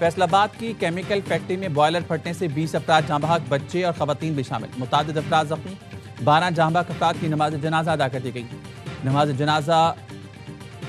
फैसलाबाद की chemical factory में boiler फटने से 20 अफराद जाँ बहक, बच्चे और खवातीन भी शामिल। मुतादिद अफराद जख्मी, 12 जाँ बहक अफराद की नमाज जनाजा अदा कर दी गई। नमाज जनाजा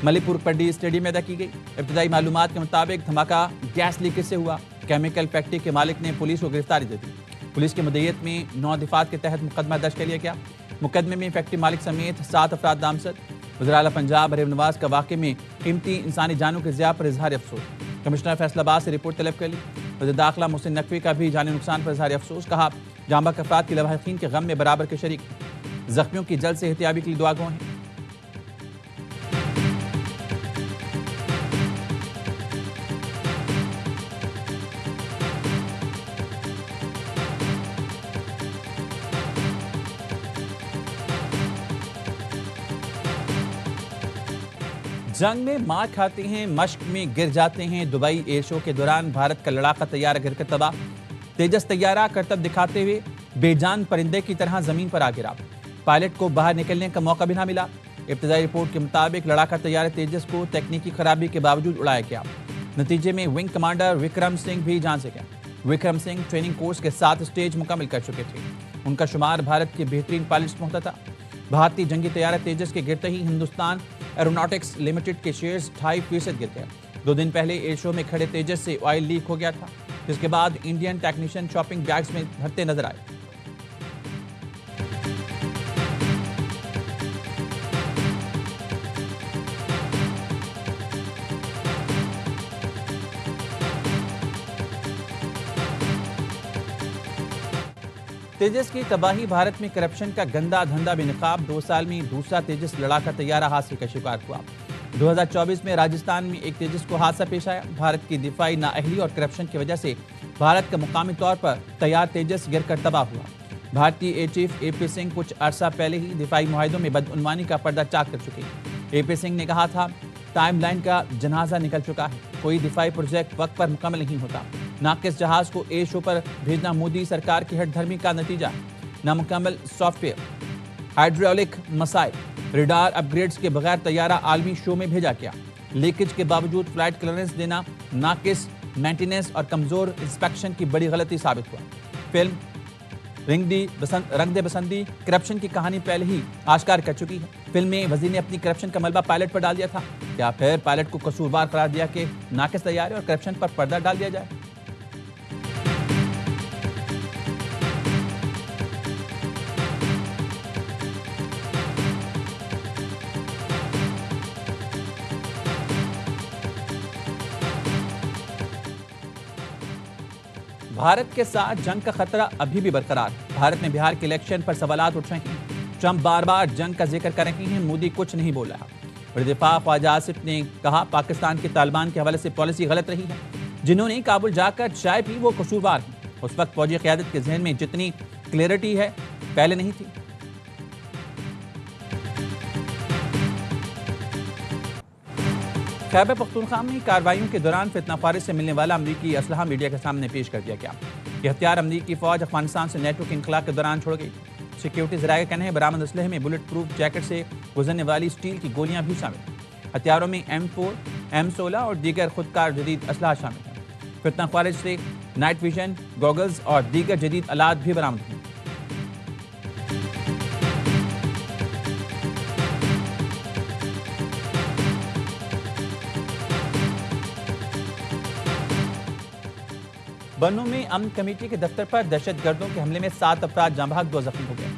मलिकपुर पड्डी स्टेडियम में अदा की गई। इब्तदाई मालूमात के मुताबिक धमाका गैस लीकेज से हुआ। केमिकल फैक्ट्री के मालिक ने पुलिस को गिरफ्तारी दे दी। पुलिस की मुद्दईयत में 9 दिफात के तहत मुकदमा दर्ज कर लिया गया। मुकदमे में फैक्ट्री मालिक समेत 7 अफराद नामजद। वज़ीर आला पंजाब मरीम नवाज का वाक़े में कीमती इंसानी जानों के ज़िया पर इजहार अफसोस। कमिश्नर फैसलाबाद से रिपोर्ट तलब कर ली। वज़ीर दाखिला मोहसिन नकवी का भी जानी नुकसान पर इजहार अफसोस। कहा जाँ बहक अफराद की लवाहिकीन के गम में बराबर के शरीक। जख्मियों की जल्द से एहतियाबी के लिए दुआ गो हैं। जंग में मार खाते हैं, मश्क में गिर जाते हैं। दुबई एयर शो के दौरान भारत का लड़ाका तैयारा गिरकर तबाह। तेजस तैयारा करतब दिखाते हुए बेजान परिंदे की तरह जमीन पर आ गिरा। पायलट को बाहर निकलने का मौका भी ना मिला। इब्तदाई रिपोर्ट के मुताबिक लड़ाका तैयारा तेजस को तकनीकी खराबी के बावजूद उड़ाया गया। नतीजे में विंग कमांडर विक्रम सिंह भी जान से गए। विक्रम सिंह ट्रेनिंग कोर्स के 7 स्टेज मुकम्मल कर चुके थे। उनका शुमार भारत के बेहतरीन पायलट्स में होता था। भारतीय जंगी तैयारा तेजस के गिरते ही हिंदुस्तान एरोनॉटिक्स लिमिटेड के शेयर्स 2.5% गिर गए। 2 दिन पहले एयर शो में खड़े तेजस से ऑयल लीक हो गया था, जिसके बाद इंडियन टेक्नीशियन शॉपिंग बैग्स में भरते नजर आए। तेजस की तबाही, भारत में करप्शन का गंदा धंधा बेनकाब। 2 साल में दूसरा तेजस लड़ाका तैयारा हादसे का शिकार हुआ। 2024 में राजस्थान में एक तेजस को हादसा पेश आया। भारत की दिफाई नाअहली और करप्शन की वजह से भारत का मुकामी तौर पर तैयार तेजस गिरकर तबाह हुआ। भारतीय एयर चीफ AP सिंह कुछ अरसा पहले ही दिफाई मुआहिदों में बदउनवानी का पर्दा चाक कर चुके। AP सिंह ने कहा था, टाइमलाइन का जनाजा निकल चुका है। कोई दिफाई प्रोजेक्ट वक्त पर मुकम्मल नहीं होता। नाकिस जहाज को एयर शो पर भेजना मोदी सरकार की हठधर्मी का नतीजा। नामुकम्मल सॉफ्टवेयर, हाइड्रोलिक मसाइल, रडार अपग्रेड्स के बगैर तैयारा आलमी शो में भेजा गया। लीकेज के बावजूद फ्लाइट क्लियरेंस देना, नाकिस मेंटेनेंस और कमजोर इंस्पेक्शन की बड़ी गलती साबित हुआ। फिल्म रंग दे बसंती करप्शन की कहानी पहले ही आश्कार कर चुकी है। फिल्म में वजीर ने अपनी करप्शन का मलबा पायलट पर डाल दिया था। या फिर पायलट को कसूरवार करार दिया कि नाकिस तैयारी और करप्शन पर पर्दा डाल दिया जाए। भारत के साथ जंग का खतरा अभी भी बरकरार। भारत में बिहार के इलेक्शन पर सवालात उठ रहे हैं। ट्रंप बार बार जंग का जिक्र कर रहे हैं, मोदी कुछ नहीं बोल रहा। वज़ीर दिफा ख्वाजा आसिफ ने कहा, पाकिस्तान की तालिबान के हवाले से पॉलिसी गलत रही है। जिन्होंने काबुल जाकर चाय पी वो कसूरवार हैं। उस वक्त फौजी क़यादत के जहन में जितनी क्लियरिटी है पहले नहीं थी। खैबर पख्तूनख्वा में कार्रवाइयों के दौरान फितनाखारी से मिलने वाला अमरीकी असलहा मीडिया के सामने पेश कर दिया गया। यह हथियार अमरीकी फौज अफगानिस्तान से नेटो के इंखला के दौरान छोड़ गई। सिक्योरिटी ज़राए का कहना है, बरामद असलहे में बुलेट प्रूफ जैकेट से गुजरने वाली स्टील की गोलियां भी शामिल। हथियारों में M4, M16 और दीगर खुदकार जदीद असलहा शामिल है। फितनाखारी से नाइट विजन गॉगल्स और दीगर जदीद आलात भी बरामद हुए। बन्नू में अमन कमेटी के दफ्तर पर दहशतगर्दों के हमले में 7 अफराद जाँ बहक, 2 जख्मी हो गए।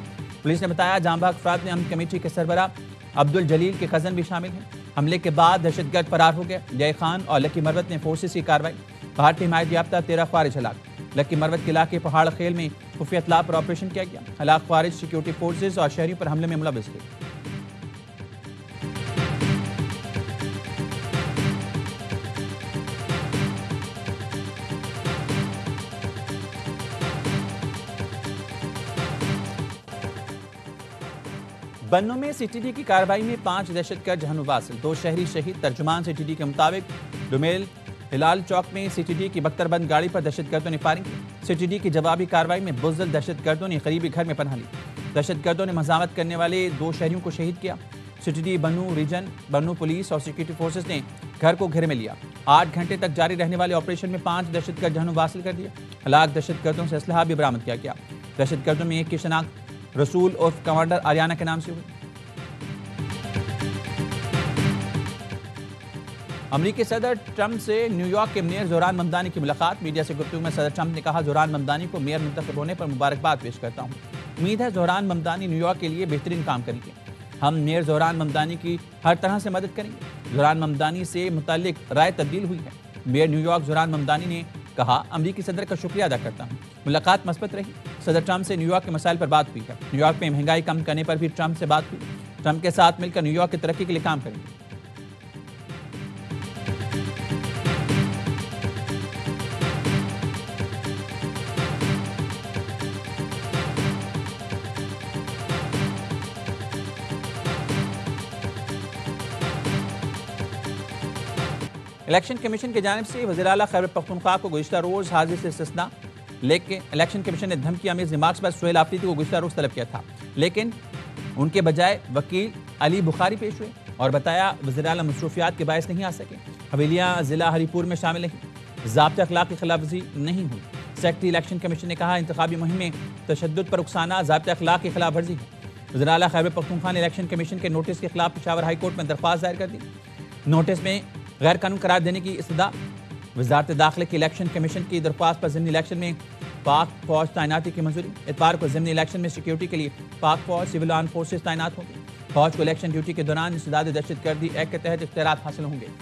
पुलिस ने बताया, जाँ बहक अफराद में अमन कमेटी के सरबराह अब्दुल जलील के कजन भी शामिल हैं। हमले के बाद दहशतगर्द फरार हो गए। जय खान और लकी मरवत ने फोर्सेस की कार्रवाई। भारतीय हिमायत याफ्ता 13 ख्वारिज हलाक। लकी मरवत के इलाके पहाड़ खेल में खुफिया इत्तला पर ऑपरेशन किया गया। हलाक ख्वारिज सिक्योरिटी फोर्सेज और शहरियों पर हमले में मुलविस थे। बन्नू में CTD की कार्रवाई में 5 दहशतगर्द जहनुवासिल, 2 शहरी शहीद। तर्जुमान CTD के मुताबिक डुमेल हिलाल चौक में CTD की बख्तरबंद गाड़ी पर दहशतगर्दों ने फायरिंग की। CTD की जवाबी कार्रवाई में बुज़दिल दहशतगर्दों ने करीबी घर में पनाह ली। दहशतगर्दों ने मज़ामत करने वाले 2 शहरियों को शहीद किया। सिटी बन्नू रीजन, बन्नू पुलिस और सिक्योरिटी फोर्सेस ने घर को घेरे में लिया। 8 घंटे तक जारी रहने वाले ऑपरेशन में 5 दहशतगर्द जहनुम हासिल कर दिए। हलाक दहशतगर्दों से असलहा भी बरामद किया गया। दहशतगर्दों में एक की शनाख्त रसूल उर्फ कमांडर आर्याना के नाम से हुई। अमरीकी सदर ट्रंप से न्यूयॉर्क के मेयर जोरान ममदानी की मुलाकात। मीडिया से गुफ्तगू में सदर ट्रंप ने कहा, जोरान ममदानी को मेयर मुंतखब होने पर मुबारकबाद पेश करता हूँ। उम्मीद है जोरान ममदानी न्यूयॉर्क के लिए बेहतरीन काम करेंगे। हम मेयर जोरान ममदानी की हर तरह से मदद करेंगे। जोरान ममदानी से मुताल्लिक राय तब्दील हुई है। मेयर न्यूयॉर्क जोरान ममदानी ने कहा, अमरीकी सदर का शुक्रिया अदा करता हूँ। मुलाकात मस्बत रही। सदर ट्रंप से न्यूयॉर्क के मसाइल पर बात हुई है। न्यूयॉर्क में महंगाई कम करने पर भी ट्रंप से बात हुई। ट्रंप के साथ मिलकर न्यूयॉर्क की तरक्की के लिए काम करेंगे। इलेक्शन कमीशन की जानिब से वज़ीर आला खैबर पख्तूनख्वा को गुज़िश्ता रोज़ हाजिर से इस्तिस्ना, लेकिन इलेक्शन कमीशन ने धमकी आमेज़ रिमार्क्स पर सुहेल आफरीदी को गुज़िश्ता रोज़ तलब किया था, लेकिन उनके बजाय वकील अली बुखारी पेश हुए और बताया वज़ीर आला मसरूफियात के बायस नहीं आ सके। हवेलियाँ ज़िला हरीपुर में शामिल नहीं। ज़ाब्ते अखलाक की खिलाफवर्जी नहीं हुई। सेक्रेटरी इलेक्शन कमीशन ने कहा, इंतखाबी मुहिम में तशद्दुद पर उकसाना ज़ाब्ते अखलाक की खिलाफवर्जी है। वज़ीर आला खैबर पख्तूनख्वा ने इलेक्शन कमीशन के नोटिस के खिलाफ पेशावर हाई कोर्ट में दरख्वास्त दायर कर दी। नोटिस में गैर कानून करार देने की इस्तदा, वज़ारत दाखिले की इलेक्शन कमीशन की दरख्वास्त पर ज़िमनी इलेक्शन में पाक फौज तैनाती की मंजूरी। इतवार को ज़िमनी इलेक्शन में सिक्योरिटी के लिए पाक फौज सिविल आर्म फोर्सेज तैनात होंगी। फौज को इलेक्शन ड्यूटी के दौरान इंसदाद दहशतगर्दी एक्ट के तहत इख्तियारात हासिल होंगे।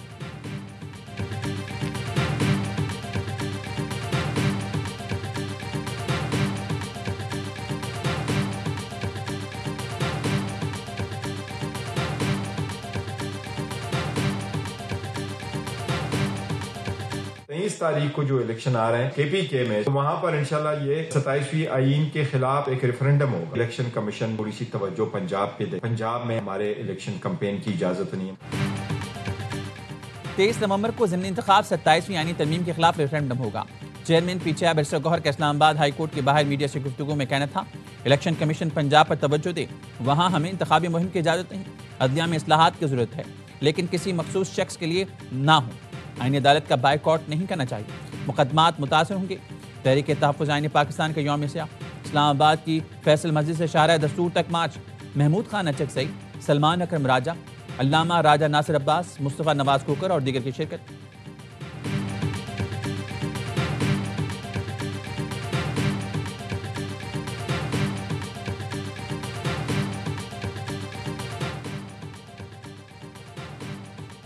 तेईस तारीख को जो इलेक्शन आ रहे हैं KPK में, तो वहाँ पर इंशाल्लाह ये 27वीं आईन के खिलाफ एक रेफरेंडम होगा। इलेक्शन कमीशन थोड़ी सी तवज्जो पंजाब पे दे। पंजाब में हमारे इलेक्शन कैंपेन की इजाजत नहीं है। 23 नवंबर को ज़िमनी इंतखाब 27वीं आईनी तरमीम के खिलाफ रेफरेंडम होगा। चेयरमैन पीछे बैरिस्टर गौहर का इस्लामाबाद हाई कोर्ट के बाहर मीडिया से गुफ्तगू में कहना था, इलेक्शन कमीशन पंजाब पर तवज्जो दे, वहाँ हमें इंतखाबी मुहिम की इजाजत नहीं। अदलिया में इस्लाहात की जरूरत है, लेकिन किसी मखसूस शख्स के लिए ना हो। आईनी अदालत का बाइकआउट नहीं करना चाहिए। मुकदमात मुतासर होंगे। तहरीक तहफ़्फ़ुज़ आईन पाकिस्तान के यौम से इस्लामाबाद की फैसल मस्जिद से शाहराह दस्तूर तक मार्च। महमूद खान अचकज़ई, सलमान अकरम राजा, अल्लामा राजा नासिर अब्बास, मुस्तफ़ा नवाज खोकर और दीगर की शिरकत।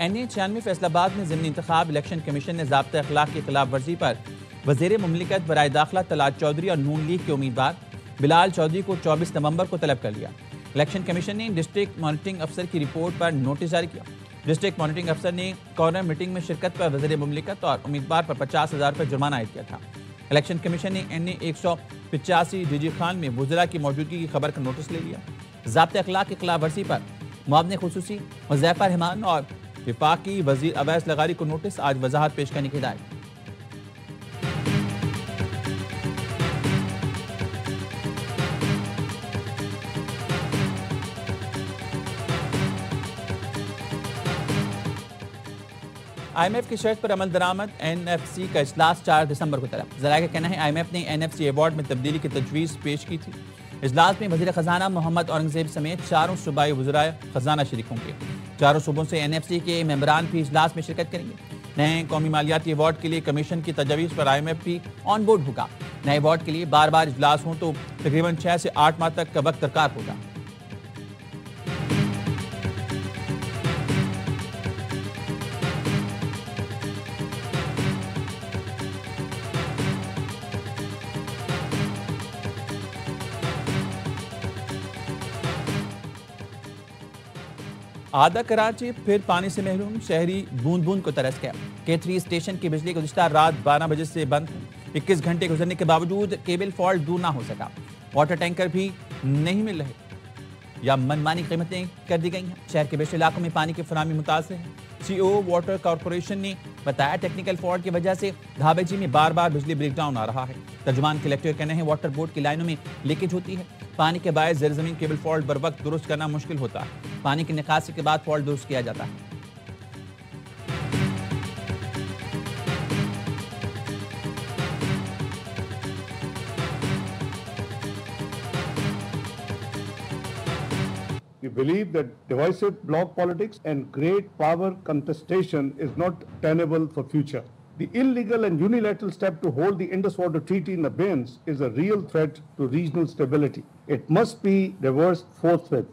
NA-96 फैसलाबाद में ज़िमनी इंतखाब इलेक्शन कमीशन ने ज़ाब्ते अखलाक की खिलाफ वर्जी पर वज़ीर मुमलिकत बराए दाखिला तलात चौधरी और नून लीग के उम्मीदवार बिलाल चौधरी को 24 नवंबर को तलब कर लिया। इलेक्शन कमीशन ने डिस्ट्रिक्ट मॉनिटरिंग अफसर की रिपोर्ट पर नोटिस जारी किया। डिस्ट्रिक्ट मॉनिटरिंग अफसर ने कॉर्नर मीटिंग में शिरकत पर वज़ीर मुमलिकत और उम्मीदवार पर 50,000 रुपये जुर्माना आयद किया था। इलेक्शन कमीशन ने NA-185 DG खान में वज़रा की मौजूदगी की खबर का नोटिस ले लिया। ज़ाब्ते अखलाक की खिलाफ वर्जी पर मुआवने खुसूसी हुज़ैफा रहमान और विफाकी वज़ीर अवैस लगारी को नोटिस, आज वजाहत पेश करने की हिदायत। IMF की शर्त पर अमल दरामद। NFC का इजलास 4 दिसंबर को तलब। ज़राए का कहना है IMF ने NFC अवार्ड में तब्दीली की तजवीज़ पेश की थी। इजलास में वज़ीर ख़जाना मोहम्मद औरंगज़ेब समेत चारों सूबाई वज़राए ख़जाना शरीक होंगे। चारों सूबों से NFC के मेंबरान भी इजलास में शिरकत करेंगे। नए कौमी मालियाती अवार्ड के लिए कमीशन की तजवीज़ पर IMF भी ऑन बोर्ड होगा। नए अवार्ड के लिए बार बार इजलास हों तो तकरीबन 6 से 8 माह तक का वक्त दरकार होगा। आधा कराची फिर पानी से महरूम, शहरी बूंद बूंद को तरस गया। K3 स्टेशन की बिजली गुज़िश्ता रात 12 बजे से बंद है। 21 घंटे गुजरने के बावजूद केबल फॉल्ट दूर ना हो सका। वाटर टैंकर भी नहीं मिल रहे या मनमानी कीमतें कर दी गई हैं। शहर के बेशतर इलाकों में पानी की फराहमी मुतासिर है। CO वाटर कॉरपोरेशन ने बताया टेक्निकल फॉल्ट की वजह से धाबेजी में बार बार बिजली ब्रेकडाउन आ रहा है। तर्जुमान कलेक्टर कहने हैं वाटर बोर्ड की लाइनों में लीकेज होती है। पानी के बायस ज़ेर ज़मीन केबल फॉल्ट बर वक्त दुरुस्त करना मुश्किल होता है। पानी की निकासी के बाद फॉल्ट दुरुस्त किया जाता है। We believe that divisive bloc politics and great power contestation is not tenable for future. The illegal and unilateral step to hold the Indus Water Treaty in abeyance is a real threat to regional stability. It must be reversed forthwith.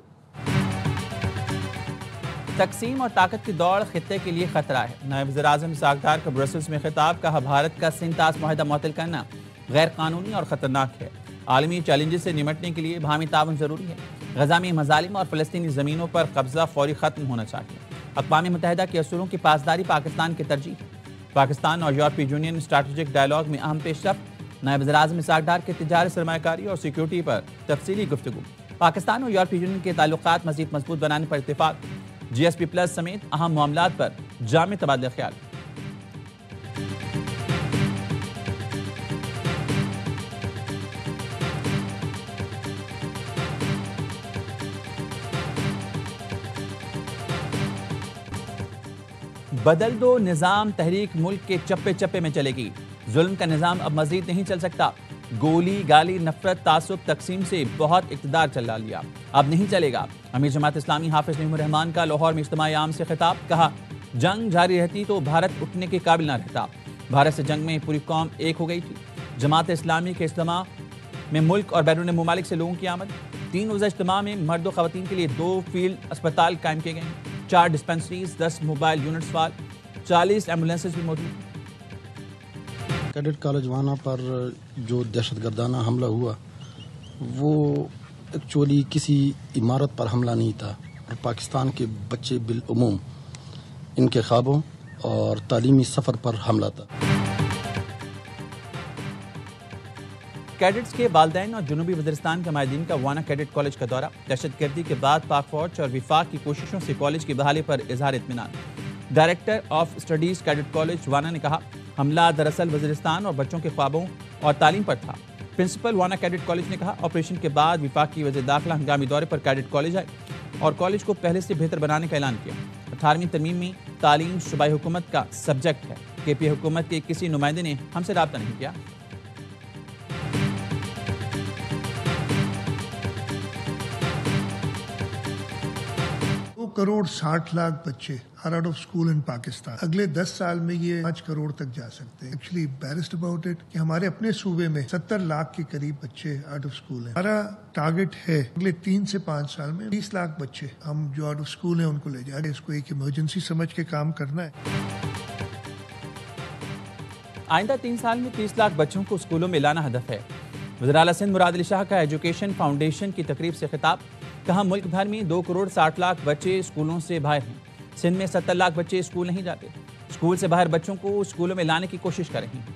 तकसीम और ताकत की दौड़ खित्ते के लिए खतरा है। नायब वज़ीर-ए-आज़म इसहाक डार का ब्रसेल्स में खिताब, कहा भारत का सिंध-तास मुआहिदा मुअत्तल करना गैर कानूनी और खतरनाक है। आलमी चैलेंजेस से निमटने के लिए बाहमी ताउन जरूरी है। गजा में मजालिम और फलस्तीनी ज़मीनों पर कब्जा फौरी खत्म होना चाहिए। अक़वाम मुत्तहिदा के असूलों की पासदारी पाकिस्तान की तरजीह है। पाकिस्तान और यूरोपीय यूनियन स्ट्रैटेजिक डायलॉग में अहम पेशरफ्त। नायब वज़ीर-ए-आज़म इसहाक डार के तिजारत, सरमायाकारी और सिक्योरिटी पर तफसीली गुफ्तगू। पाकिस्तान और यूरोपीय यूनियन के ताल्लुकात मज़ीद मजबूत बनाने पर इत्तेफाक। GSP+ समेत अहम मामलात पर जामे तबादला ख्याल। बदल दो निजाम तहरीक मुल्क के चप्पे चप्पे में चलेगी। जुल्म का निजाम अब मजीद नहीं चल सकता। गोली गाली नफरत तासुब तकसीम से बहुत इक़्तिदार चला लिया, अब नहीं चलेगा। अमीर जमात इस्लामी हाफिज नईमुर रहमान का लाहौर में इज्तिमा आम से खिताब, कहा जंग जारी रहती तो भारत उठने के काबिल ना रहता। भारत से जंग में पूरी कौम एक हो गई थी। जमात इस्लामी के इज्तिमा में मुल्क और बैरून मुमालिक से लोगों की आमद। 3 रोज़ा इज्तिमा में मर्द और ख़वातीन के लिए 2 फील्ड अस्पताल कायम किए गए हैं, 4 डिस्पेंसरीज, 10 मोबाइल यूनिट्स वाल, 40 एम्बुलेंसेज भी मौजूद। कैडेट कॉलेज वाना पर जो दहशतगर्दाना हमला हुआ वो एक्चुअली किसी इमारत पर हमला नहीं था और पाकिस्तान के बच्चे बिलउमूम इनके ख्वाबों और तालीमी सफ़र पर हमला था। कैडेट्स के वालिदैन और जुनूबी वज़ीरिस्तान के माहिदीन का वाना कैडेट कॉलेज का दौरा। दहशतगर्दी के बाद पाक फौज और विफाक की कोशिशों से कॉलेज की बहाली पर इजहार इत्मीनान। Director of studies cadet college Wana ने कहा हमला दरअसल वज़ीरिस्तान और बच्चों के ख्वाबों और तालीम पर था। प्रिंसिपल वाना कैडेट कॉलेज ने कहा ऑपरेशन के बाद विफाकी वज़ीर दाखिला हंगामी दौरे पर कैडेट कॉलेज आए और कॉलेज को पहले से बेहतर बनाने का ऐलान किया। 18वीं तरमीम में तालीम सूबाई हुकूमत का सब्जेक्ट है। KPA हुकूमत के किसी नुमाइंदे ने हमसे राब्ता नहीं किया। करोड़ 60 लाख बच्चे are out of school in Pakistan. अगले 10 साल में ये 5 करोड़ तक जा सकते हैं। एक्चुअली एम्बैरेस्ड अबाउट इट कि हमारे अपने सूबे में 70 लाख के करीब बच्चे आउट ऑफ स्कूल हैं। हमारा टारगेट है अगले 3 से 5 साल में 20 लाख बच्चे हम जो आउट ऑफ स्कूल हैं उनको ले जाएंगे। इसको एक इमरजेंसी समझ के काम करना है। आइंदा 3 साल में 30 लाख बच्चों को स्कूलों में लाना हदफ है। वज़ीर आला सिंध मुराद अली शाह का एजुकेशन फाउंडेशन की तकरीब से खिताब, कहा मुल्क भर में 2 करोड़ 60 लाख बच्चे स्कूलों से बाहर हैं। सिंध में 70 लाख बच्चे स्कूल नहीं जाते। स्कूल से बाहर बच्चों को स्कूलों में लाने की कोशिश कर रही हैं।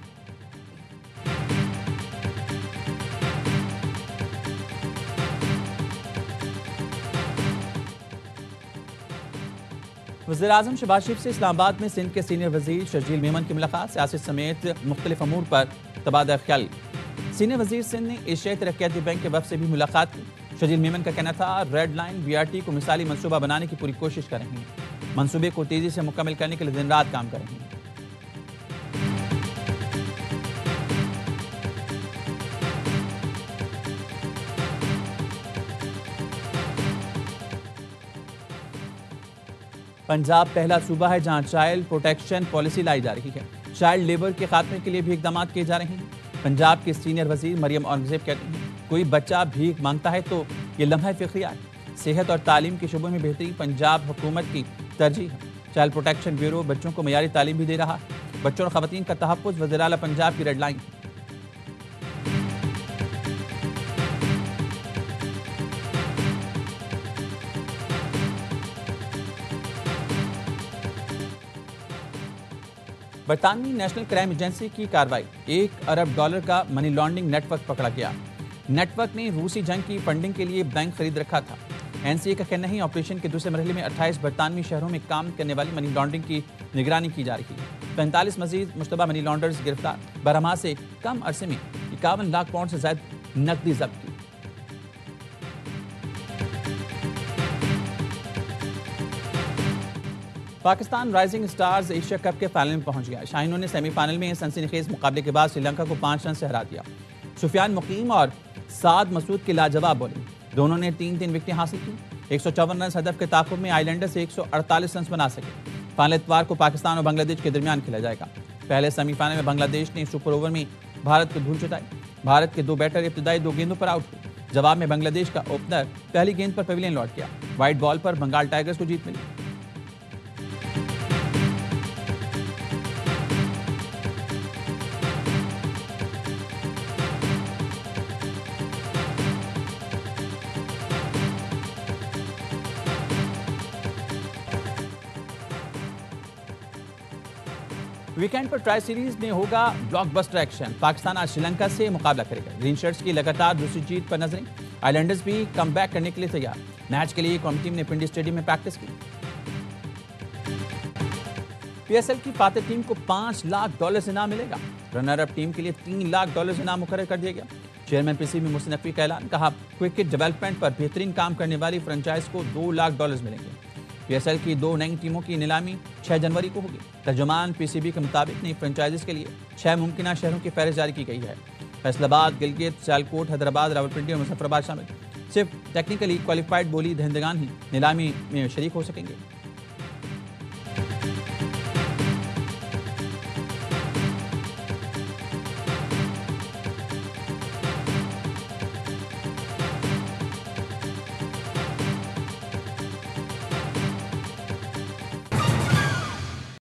वज़ीर-ए-आज़म शहबाज शरीफ से इस्लामाबाद में सिंध के सीनियर वजीर शर्जील मेमन की मुलाकात। सियासत समेत मुख्तलिफ अमूर पर तबादला ख्याल। सीनियर वजीर सिंध ने एशियाई तरक्याती बैंक के वफ़द से भी मुलाकात की। शर्जील मेमन का कहना था रेड लाइन BRT को मिसाली मनसूबा बनाने की पूरी कोशिश कर रही हैं। मनसूबे को तेजी से मुकम्मल करने के लिए दिन रात काम कर रही हैं। पंजाब पहला सूबा है जहां चाइल्ड प्रोटेक्शन पॉलिसी लाई जा रही है। चाइल्ड लेबर के खात्मे के लिए भी इकदाम किए जा रहे हैं। पंजाब के सीनियर वजीर मरियम औरंगजेब कहती हैं कोई बच्चा भीख मांगता है तो ये लम्हा फ़िक्रिया है। सेहत और तालीम के शोबे में बेहतरी पंजाब हुकूमत की तरजीह है। चाइल्ड प्रोटेक्शन ब्यूरो बच्चों को मयारी तालीम भी दे रहा है। बच्चों और ख़वातीन का तहफ़्फ़ुज़ वज़ीर आला पंजाब की रेड लाइन है। बरतानवी नेशनल क्राइम एजेंसी की कार्रवाई। $1 अरब का मनी लॉन्ड्रिंग नेटवर्क पकड़ा गया। नेटवर्क ने रूसी जंग की फंडिंग के लिए बैंक खरीद रखा था। एनसीए का कहना है ऑपरेशन के दूसरे मरहले में 28 बरतानवी शहरों में काम करने वाली मनी लॉन्ड्रिंग की निगरानी की जा रही है। 45 मजीद मुश्तबा मनी लॉन्डर्स गिरफ्तार। 12 माह से कम अरसे में 51 लाख पाउंड से ज्यादा नकदी जब्त की। Pakistan rising stars Asia cup के फाइनल में पहुंच गया। शाहीनों ने सेमीफाइनल में सनसनीखेज मुकाबले के बाद श्रीलंका को 5 रन से हरा दिया। सुफियान मुकीम और साद मसूद की लाजवाब बॉलिंग, दोनों ने 3-3 विकेटें हासिल की। 154 रन हदफ के ताकुब में आइलैंडर्स 148 रन बना सके। फाइनल इतवार को पाकिस्तान और बांग्लादेश के दरमियान खेला जाएगा। पहले सेमीफाइनल में बांग्लादेश ने सुपर ओवर में भारत को धूल चटाई। भारत के 2 बैटर इब्तदाई 2 गेंदों पर आउट हुए। जवाब में बांग्लादेश का ओपनर पहली गेंद पर पवेलियन लौट गया। व्हाइट बॉल पर बंगाल टाइगर्स को जीत मिली। वीकेंड पर ट्राई सीरीज में होगा ब्लॉकबस्टर एक्शन। पाकिस्तान आज श्रीलंका से मुकाबला करेगा। ग्रीन शर्ट्स की लगातार दूसरी जीत पर नजरें। आइलैंडर्स भी कमबैक करने के लिए तैयार। मैच के लिए कौमी टीम ने पिंडी स्टेडियम में प्रैक्टिस की। पीएसएल की फातेह टीम को $5 लाख इनाम मिलेगा। रनर अप टीम के लिए $3 लाख इनाम मुकर्रर कर दिया गया। चेयरमैन पीसीबी मोहसिन नकवी का ऐलान, कहा क्रिकेट डेवलपमेंट पर बेहतरीन काम करने वाली फ्रेंचाइज को $2 लाख मिलेंगे। पीएसएल की 2 नई टीमों की नीलामी 6 जनवरी को होगी। तर्जुमान पीसीबी के मुताबिक नई फ्रेंचाइजीज के लिए 6 मुमकिन शहरों की फहरिस्त जारी की गई है। फैसलाबाद, गिलगित, सियालकोट, हैदराबाद, रावलपिंडी और मुजफ्फराबाद शामिल। सिर्फ टेक्निकली क्वालिफाइड बोली दहिंदगान ही नीलामी में शरीक हो सकेंगे।